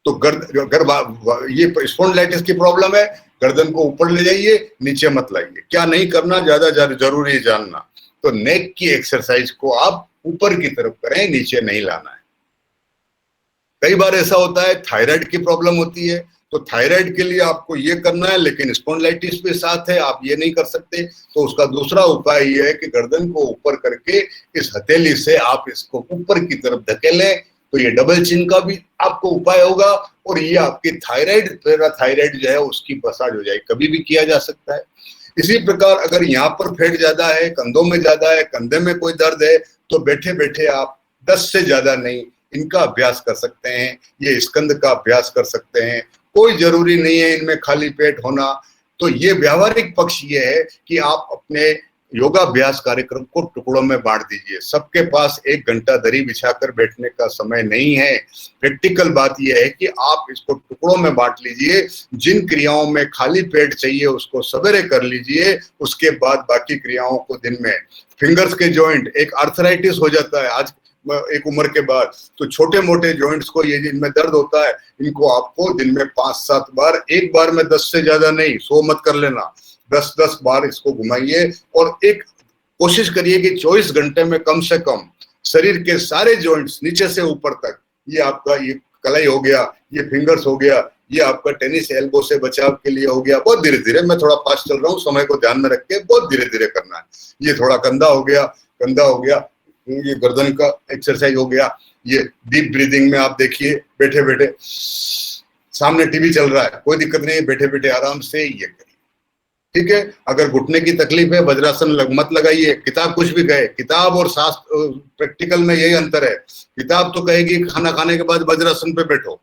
A: तो ये स्पॉन्डिलाइटिस की प्रॉब्लम है, गर्दन को ऊपर ले जाइए, नीचे मत लाइए। क्या नहीं करना, ज्यादा जरूरी है जानना। तो नेक की एक्सरसाइज को आप ऊपर की तरफ करें, नीचे नहीं लाना है। कई बार ऐसा होता है थायराइड की प्रॉब्लम होती है, तो थायराइड के लिए आपको ये करना है, लेकिन स्पॉन्डिलाइटिस भी साथ है, आप ये नहीं कर सकते। तो उसका दूसरा उपाय ये है कि गर्दन को ऊपर करके इस हथेली से आप इसको ऊपर की तरफ धकेलें, तो ये डबल चिन का भी आपको उपाय होगा, और ये आपकी थायराइड, पैराथायराइड जो है उसकी मसाज हो जाएगी, कभी भी किया जा सकता है। इसी प्रकार अगर यहाँ पर फैट ज्यादा है, कंधों में ज्यादा है, कंधे में कोई दर्द है, तो बैठे बैठे आप 10 से ज्यादा नहीं, इनका अभ्यास कर सकते हैं। ये स्कंद का अभ्यास कर सकते हैं, कोई जरूरी नहीं है इनमें खाली पेट होना। तो ये व्यावहारिक पक्ष ये है कि आप अपने योगाभ्यास कार्यक्रम को टुकड़ों में बांट दीजिए। सबके पास 1 घंटा दरी बिछाकर बैठने का समय नहीं है। प्रैक्टिकल बात यह है कि आप इसको टुकड़ों में बांट लीजिए। जिन क्रियाओं में खाली पेट चाहिए उसको सवेरे कर लीजिए, उसके बाद बाकी क्रियाओं को दिन में। फिंगर्स के जॉइंट, एक आर्थराइटिस हो जाता है आज एक उम्र के बाद, तो छोटे मोटे जॉइंट्स को, ये जिनमें दर्द होता है, इनको आपको दिन में 5-7 बार, एक बार में 10 से ज्यादा नहीं, 100 मत कर लेना, 10-10 बार इसको घुमाइए। और एक कोशिश करिए कि 24 घंटे में कम से कम शरीर के सारे जॉइंट्स नीचे से ऊपर तक, ये आपका ये कलाई हो गया, ये फिंगर्स हो गया, ये आपका टेनिस एल्बो से बचाव के लिए हो गया। बहुत धीरे धीरे, मैं थोड़ा फास्ट चल रहा हूँ, समय को ध्यान में रख के बहुत धीरे धीरे करना है। ये थोड़ा कंधा हो गया, कंधा हो गया, ये गर्दन का एक्सरसाइज हो गया। ये डीप ब्रीदिंग में आप देखिए, बैठे बैठे, सामने टीवी चल रहा है, कोई दिक्कत नहीं है, बैठे बैठे आराम से ये करिए, ठीक है। अगर घुटने की तकलीफ है, वज्रासन मत लगाइए। किताब कुछ भी कहे, किताब और शास्त्र प्रैक्टिकल में यही अंतर है। किताब तो कहेगी खाना खाने के बाद वज्रासन पे बैठो,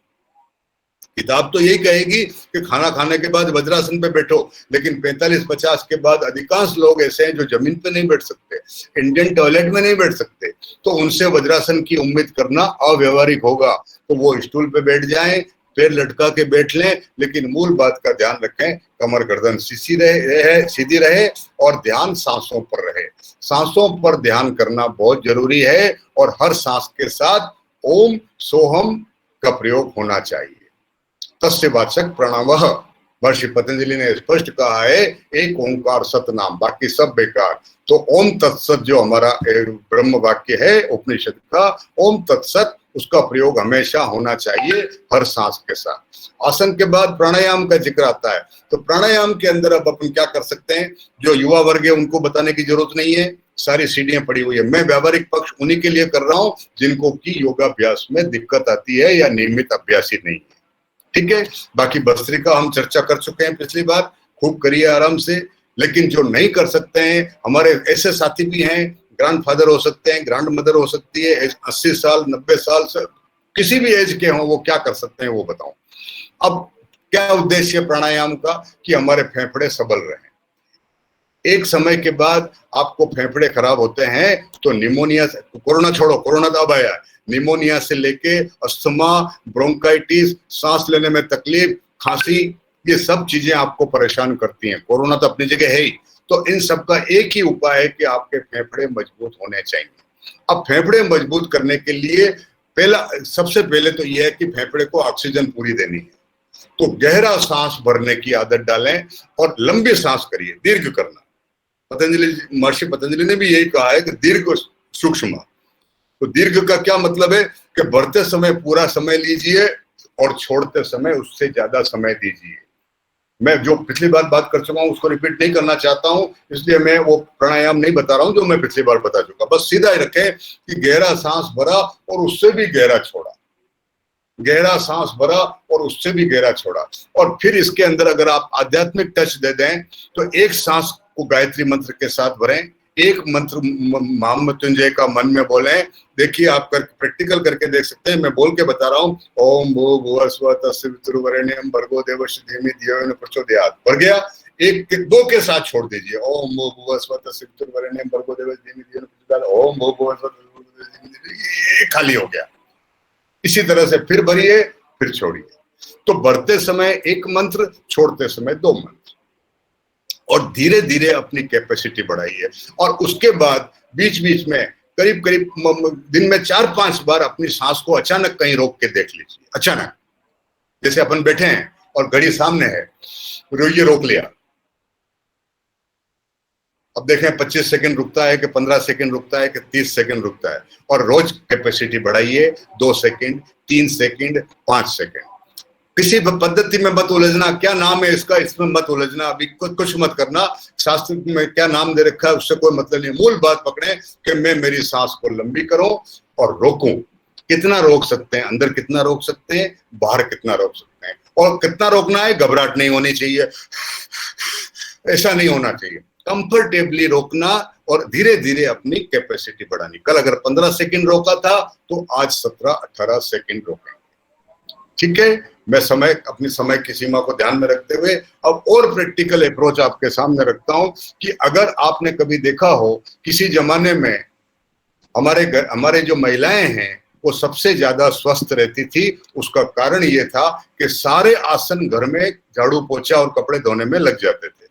A: किताब तो यही कहेगी कि खाना खाने के बाद वज्रासन पे बैठो, लेकिन 45-50 के बाद अधिकांश लोग ऐसे हैं जो जमीन पे नहीं बैठ सकते, इंडियन टॉयलेट में नहीं बैठ सकते, तो उनसे वज्रासन की उम्मीद करना अव्यवहारिक होगा। तो वो स्टूल पे बैठ जाएं, पैर लटका के बैठ लें, लेकिन मूल बात का ध्यान रखें, कमर गर्दन सीधी रहे और ध्यान सांसों पर रहे। सांसों पर ध्यान करना बहुत जरूरी है, और हर सांस के साथ ओम सोहम का प्रयोग होना चाहिए। तस्य वाचक प्रणवः, महर्षि पतंजलि ने स्पष्ट कहा है, एक ओंकार सतनाम, बाकी सब बेकार। तो ओम तत्सत जो हमारा ब्रह्म वाक्य है उपनिषद का, ओम तत्सत, उसका प्रयोग हमेशा होना चाहिए हर सांस के साथ। आसन के बाद प्राणायाम का जिक्र आता है, तो प्राणायाम के अंदर अब अपन क्या कर सकते हैं, जो युवा वर्ग है उनको बताने की जरूरत नहीं है, सारी सीढ़ियां पड़ी हुई है। मैं व्यावहारिक पक्ष उन्हीं के लिए कर रहा हूं जिनको की योगाभ्यास में दिक्कत आती है या नियमित अभ्यासी नहीं है, ठीक है। बाकी भस्त्रिका हम चर्चा कर चुके हैं पिछली बार, खूब करिए आराम से। लेकिन जो नहीं कर सकते हैं, हमारे ऐसे साथी भी हैं, ग्रैंडफादर हो सकते हैं, ग्रैंड मदर हो सकती है, 80 साल 90 साल से किसी भी एज के हों, वो क्या कर सकते हैं वो बताऊं। अब क्या उद्देश्य प्राणायाम का, कि हमारे फेफड़े सबल रहे। एक समय के बाद आपको फेफड़े खराब होते हैं तो निमोनिया से, कोरोना छोड़ो, कोरोना तो अब आया है, निमोनिया से लेके अस्थमा, ब्रोंकाइटिस, सांस लेने में तकलीफ, खांसी, ये सब चीजें आपको परेशान करती हैं। कोरोना तो अपनी जगह है ही। तो इन सब का एक ही उपाय है कि आपके फेफड़े मजबूत होने चाहिए। अब फेफड़े मजबूत करने के लिए सबसे पहले तो यह है कि फेफड़े को ऑक्सीजन पूरी देनी है। तो गहरा सांस भरने की आदत डालें और लंबी सांस करिए, दीर्घ करना। महर्षि पतंजलि ने भी यही कहा है कि दीर्घ सूक्ष्म। तो दीर्घ का क्या मतलब है कि बढ़ते समय पूरा समय लीजिए और छोड़ते समय उससे ज्यादा समय दीजिए। मैं जो पिछली बार बात कर चुका हूं उसको रिपीट नहीं करना चाहता हूं, इसलिए मैं वो प्राणायाम नहीं बता रहा हूं जो मैं पिछली बार बता चुका। बस सीधा ही रखें कि गहरा सांस भरा और उससे भी गहरा छोड़ा, गहरा सांस भरा और उससे भी गहरा छोड़ा। और फिर इसके अंदर अगर आप आध्यात्मिक टच दे दें तो एक सांस को गायत्री मंत्र के साथ भरें, एक मंत्र महामृत्युंजय का मन में बोलें। देखिए आप प्रैक्टिकल करके देख सकते हैं, मैं बोल के बता रहा हूँ, ओम भूर्भुवः स्वः तत्सवितुर्वरेण्यं भर्गो देवस्य धीमहि धियो यो न प्रचोदयात्। भर गया, एक के दो के साथ छोड़ दीजिए, ओम भूर्भुवः स्वः तत्सवितुर्वरेण्यं भर्गो देवस्य धीमहि धियो न प्रचोदयात्, ओम भूर्भुवः स्वः, खाली हो गया। इसी तरह से फिर भरिए, फिर छोड़िए। तो बढ़ते समय एक मंत्र, छोड़ते समय 2 मंत्र, और धीरे धीरे अपनी कैपेसिटी बढ़ाइए। और उसके बाद बीच बीच में करीब करीब दिन में 4-5 बार अपनी सांस को अचानक कहीं रोक के देख लीजिए। अचानक, जैसे अपन बैठे हैं और घड़ी सामने है, ये रोक लिया, अब देखें 25 सेकंड रुकता है कि 15 सेकंड रुकता है कि 30 सेकंड रुकता है। और रोज कैपेसिटी बढ़ाइए, 2 सेकंड, 3 सेकंड, 5 सेकंड। किसी पद्धति में मत उलझना, क्या नाम है इसका, इसमें मत उलझना, अभी कुछ मत करना, शास्त्र में क्या नाम दे रखा है उससे कोई मतलब नहीं। मूल बात पकड़े कि मैं मेरी सांस को लंबी करूं और रोकूं। कितना रोक सकते हैं, अंदर कितना रोक सकते हैं, बाहर कितना रोक सकते हैं, और कितना रोकना है, घबराहट नहीं होनी चाहिए, ऐसा नहीं होना चाहिए, कंफर्टेबली रोकना और धीरे धीरे अपनी कैपेसिटी बढ़ानी। कल अगर 15 सेकंड रोका था तो आज 17-18 सेकंड रोकें। ठीक है, मैं अपनी समय की सीमा को ध्यान में रखते हुए अब और प्रैक्टिकल अप्रोच आपके सामने रखता हूं कि अगर आपने कभी देखा हो किसी जमाने में हमारे जो महिलाएं हैं वो सबसे ज्यादा स्वस्थ रहती थी, उसका कारण ये था कि सारे आसन घर में झाड़ू पोछा और कपड़े धोने में लग जाते थे,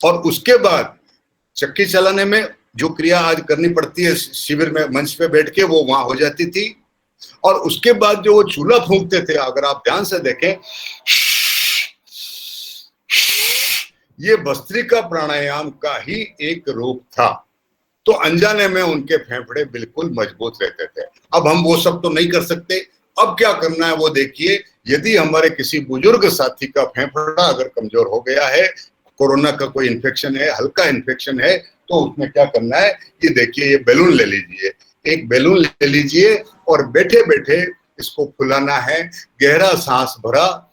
A: और उसके बाद चक्की चलाने में जो क्रिया आज करनी पड़ती है शिविर में मंच पे बैठ के, वो वहां हो जाती थी। और उसके बाद जो वो चूल्हा फूंकते थे, अगर आप ध्यान से देखें, ये भस्त्रिका प्राणायाम का ही एक रूप था। तो अनजाने में उनके फेफड़े बिल्कुल मजबूत रहते थे। अब हम वो सब तो नहीं कर सकते। अब क्या करना है वो देखिए। यदि हमारे किसी बुजुर्ग साथी का फेफड़ा अगर कमजोर हो गया है, कोरोना का कोई इन्फेक्शन है, हल्का इन्फेक्शन है, तो उसमें क्या करना है, ये देखिए, ये बैलून ले लीजिए, एक बैलून ले लीजिए और बैठे बैठे इसको फुलाना है। गहरा सांस भरा,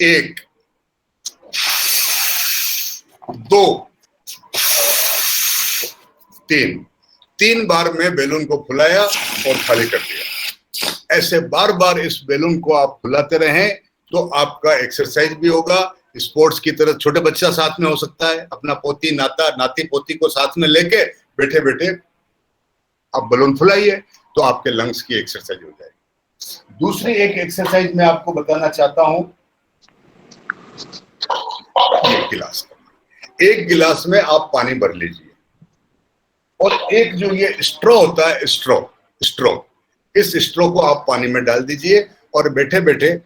A: 1 2 3 बार में बैलून को फुलाया और खाली कर दिया। ऐसे बार बार इस बैलून को आप फुलाते रहें तो आपका एक्सरसाइज भी होगा। स्पोर्ट्स की तरह छोटे बच्चा साथ में हो सकता है, अपना पोती नाती पोती को साथ में लेके बैठे बैठे आप बैलून फुलाइए, तो आपके लंग्स की एक्सरसाइज हो जाएगी। दूसरी एक एक्सरसाइज मैं आपको बताना चाहता हूं, एक गिलास में आप पानी भर लीजिए, और एक जो ये स्ट्रॉ होता है, स्ट्रॉ, इस स्ट्रॉ को आप पानी में डाल दीजिए और बैठे बैठे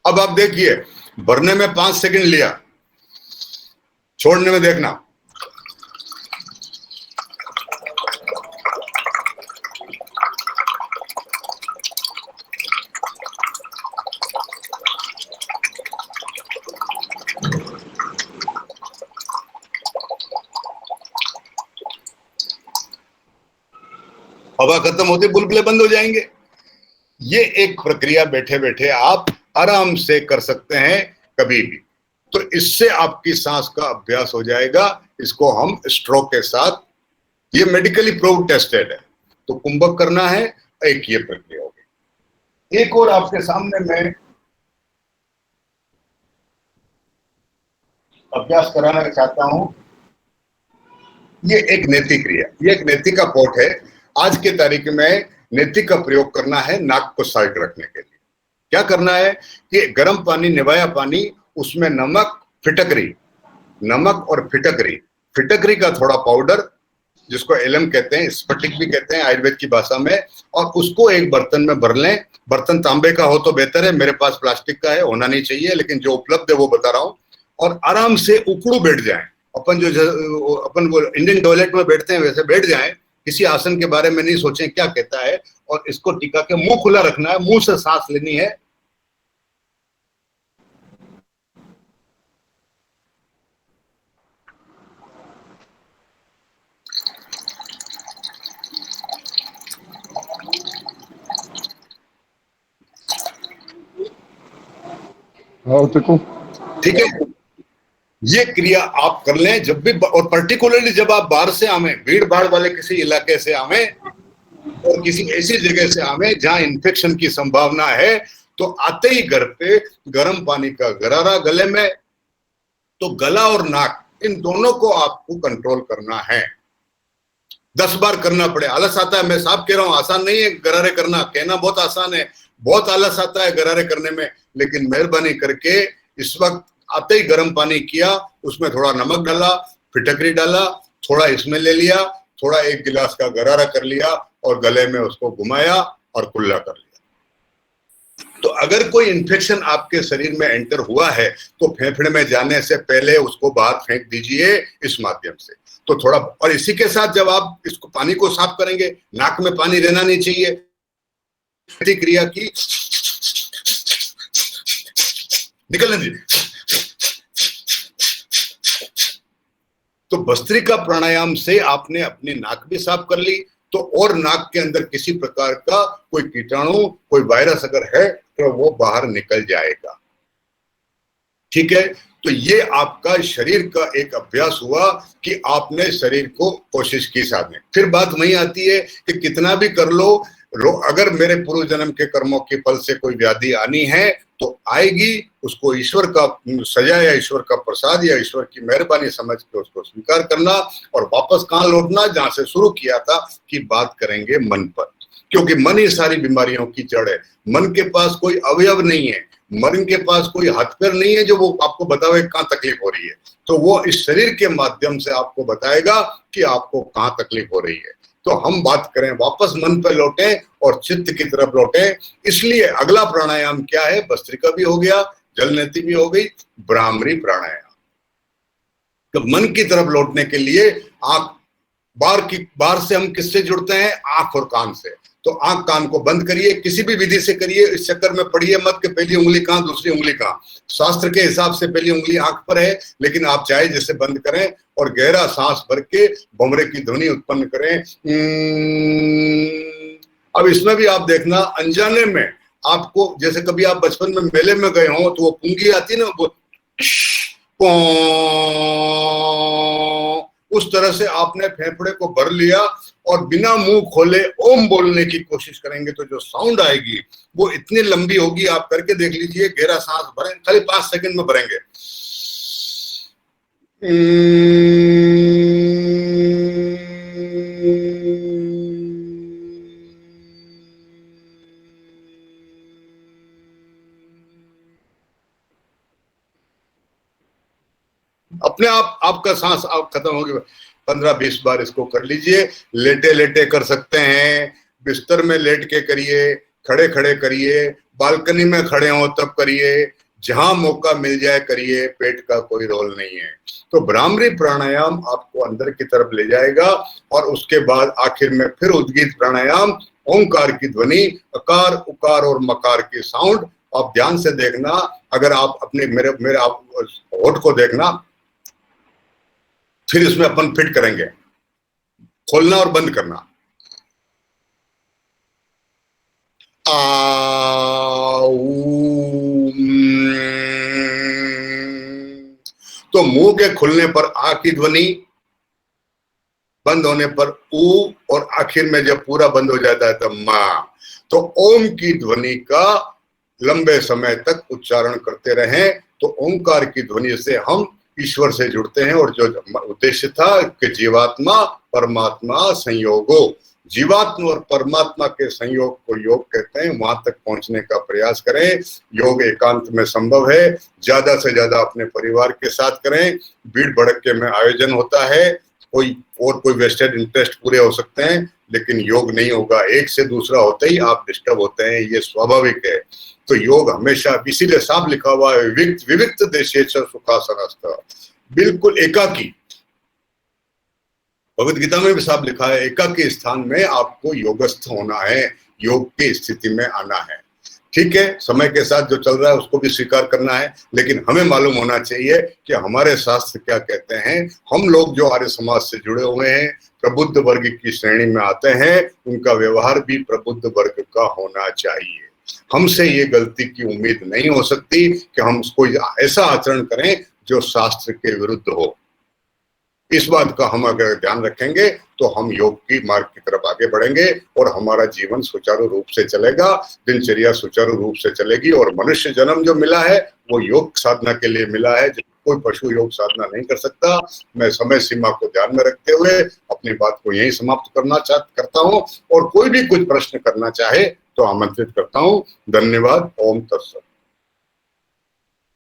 A: अब आप देखिए, भरने में 5 सेकंड लिया, छोड़ने में देखना, हवा खत्म होते बुलबुले बंद हो जाएंगे। ये एक प्रक्रिया बैठे बैठे आप आराम से कर सकते हैं कभी भी। तो इससे आपकी सांस का अभ्यास हो जाएगा। इसको हम स्ट्रोक के साथ, ये मेडिकली प्रूव टेस्टेड है, तो कुंभक करना है। एक ये प्रक्रिया होगी। एक और आपके सामने मैं अभ्यास कराना चाहता हूं। ये एक नेति क्रिया, ये एक नेति का पोट है। आज के तारीख में नेति का प्रयोग करना है नाक को साइड रखने के लिए। क्या करना है कि गर्म पानी, निवाया पानी, उसमें नमक, फिटकरी, नमक और फिटकरी का थोड़ा पाउडर, जिसको एलम कहते हैं, स्फटिक भी कहते हैं आयुर्वेद की भाषा में, और उसको एक बर्तन में भर लें। बर्तन तांबे का हो तो बेहतर है, मेरे पास प्लास्टिक का है, होना नहीं चाहिए, लेकिन जो उपलब्ध है वो बता रहा हूं। और आराम से उकड़ू बैठ जाएं। अपन वो इंडियन टॉयलेट में बैठते हैं वैसे बैठ जाएं। किसी आसन के बारे में नहीं सोचें क्या कहता है, और इसको टिका के मुंह खुला रखना है, मुंह से सांस लेनी है। ठीक है, ये क्रिया आप कर लें जब भी, और पर्टिकुलरली जब आप बाहर से आवे, भीड़ भाड़ वाले किसी इलाके से आवे और किसी ऐसी जगह से आवे जहां इन्फेक्शन की संभावना है, तो आते ही घर पे गर्म पानी का गरारा गले में, तो गला और नाक इन दोनों को आपको कंट्रोल करना है। 10 बार करना पड़े। आलस आता है, मैं साफ कह रहा हूं, आसान नहीं है गरारे करना, कहना बहुत आसान है, बहुत आलस आता है गरारे करने में, लेकिन मेहरबानी करके इस वक्त आते ही गर्म पानी किया, उसमें थोड़ा नमक डाला, फिटकरी डाला, थोड़ा इसमें ले लिया, थोड़ा 1 गिलास का गरारा कर लिया और गले में उसको घुमाया और कुल्ला कर लिया। तो अगर कोई इन्फेक्शन आपके शरीर में एंटर हुआ है तो फेफड़े में जाने से पहले उसको बाहर फेंक दीजिए इस माध्यम से। तो थोड़ा, और इसी के साथ जब आप इसको पानी को साफ करेंगे, नाक में पानी रहना नहीं चाहिए, क्रिया की निकलने दीजिए। तो भस्त्रिका प्राणायाम से आपने अपनी नाक भी साफ कर ली, तो और नाक के अंदर किसी प्रकार का कोई कीटाणु, कोई वायरस अगर है तो वो बाहर निकल जाएगा। ठीक है, तो ये आपका शरीर का एक अभ्यास हुआ कि आपने शरीर को कोशिश की साधने। फिर बात वही आती है कि कितना भी कर लो, अगर मेरे पूर्व जन्म के कर्मों के फल से कोई व्याधि आनी है तो आएगी, उसको ईश्वर का सजा या ईश्वर का प्रसाद या ईश्वर की मेहरबानी समझ के उसको स्वीकार करना और वापस कहां लौटना, जहां से शुरू किया था कि बात करेंगे मन पर, क्योंकि मन ही सारी बीमारियों की जड़ है। मन के पास कोई अवयव नहीं है, मन के पास कोई हाथ पैर नहीं है जो वो आपको बतावे कहां तकलीफ हो रही है, तो वो इस शरीर के माध्यम से आपको बताएगा कि आपको कहां तकलीफ हो रही है। तो हम बात करें, वापस मन पर लौटें और चित्त की तरफ लौटें। इसलिए अगला प्राणायाम क्या है, भस्त्रिका भी हो गया, जलनेति भी हो गई, भ्रामरी प्राणायाम। तो मन की तरफ लौटने के लिए आंख, बाहर से हम किससे जुड़ते हैं, आंख और कान से। तो आंख कान को बंद करिए, किसी भी विधि से करिए, इस चक्कर में पढ़िए मत कि पहली उंगली कहां दूसरी उंगली कहां। शास्त्र के हिसाब से पहली उंगली आंख पर है, लेकिन आप चाहे जैसे बंद करें और गहरा सांस भर के भंवरे की ध्वनि उत्पन्न करें। अब इसमें भी आप देखना, अनजाने में आपको, जैसे कभी आप बचपन में मेले में गए हो तो वो पुंगी आती ना, वो उस तरह से आपने फेफड़े को भर लिया और बिना मुंह खोले ओम बोलने की कोशिश करेंगे तो जो साउंड आएगी वो इतनी लंबी होगी, आप करके देख लीजिए। गहरा सांस भरें, खाली 5 सेकंड में भरेंगे। अपने आप आपका सांस आप खत्म होगी। 15-20 बार इसको कर लीजिए। लेटे लेटे कर सकते हैं, बिस्तर में लेट के करिए, खड़े खड़े करिए, बालकनी में खड़े हो तब करिए, जहां मौका मिल जाए करिए, पेट का कोई रोल नहीं है। तो भ्रामरी प्राणायाम आपको अंदर की तरफ ले जाएगा और उसके बाद आखिर में फिर उद्गीत प्राणायाम, ओंकार की ध्वनि, अकार उकार और मकार की साउंड। आप ध्यान से देखना, अगर आप अपने मेरे आप होठ को देखना, फिर इसमें अपन फिट करेंगे, खोलना और बंद करना। तो मुंह के खुलने पर आ की ध्वनि, बंद होने पर ऊ, और आखिर में जब पूरा बंद हो जाता है तब मां। तो ओम की ध्वनि का लंबे समय तक उच्चारण करते रहें तो ओंकार की ध्वनि से हम ईश्वर से जुड़ते हैं। और जो उद्देश्य था कि जीवात्मा परमात्मा संयोगो, जीवात्मा और परमात्मा के संयोग को योग कहते हैं, वहां तक पहुंचने का प्रयास करें। योग एकांत में संभव है, ज्यादा से ज्यादा अपने परिवार के साथ करें। भीड़ भड़के में आयोजन होता है, कोई वेस्टेड इंटरेस्ट पूरे हो सकते हैं, लेकिन योग नहीं होगा। एक से दूसरा होते ही आप डिस्टर्ब होते हैं, ये स्वाभाविक है। तो योग हमेशा, इसीलिए साफ लिखा हुआ है, विविक्त देशेच सुखासनस्तः, बिल्कुल एकाकी। भगवद गीता में भी साफ लिखा है, एकाकी स्थान में आपको योगस्थ होना है, योग की स्थिति में आना है। ठीक है, समय के साथ जो चल रहा है उसको भी स्वीकार करना है, लेकिन हमें मालूम होना चाहिए कि हमारे शास्त्र क्या कहते हैं। हम लोग जो आर्य समाज से जुड़े हुए हैं, प्रबुद्ध वर्ग की श्रेणी में आते हैं, उनका व्यवहार भी प्रबुद्ध वर्ग का होना चाहिए। हमसे ये गलती की उम्मीद नहीं हो सकती कि हम कोई ऐसा आचरण करें जो शास्त्र के विरुद्ध हो। इस बात का हम अगर ध्यान रखेंगे तो हम योग की मार्ग की तरफ आगे बढ़ेंगे और हमारा जीवन सुचारू रूप से चलेगा, दिनचर्या सुचारू रूप से चलेगी। और मनुष्य जन्म जो मिला है वो योग साधना के लिए मिला है, कोई पशु योग साधना नहीं कर सकता। मैं समय सीमा को ध्यान में रखते हुए अपनी बात को यहीं समाप्त करता हूं, और कोई भी कुछ प्रश्न करना चाहे तो आमंत्रित करता हूं। धन्यवाद। ओम तत्सत।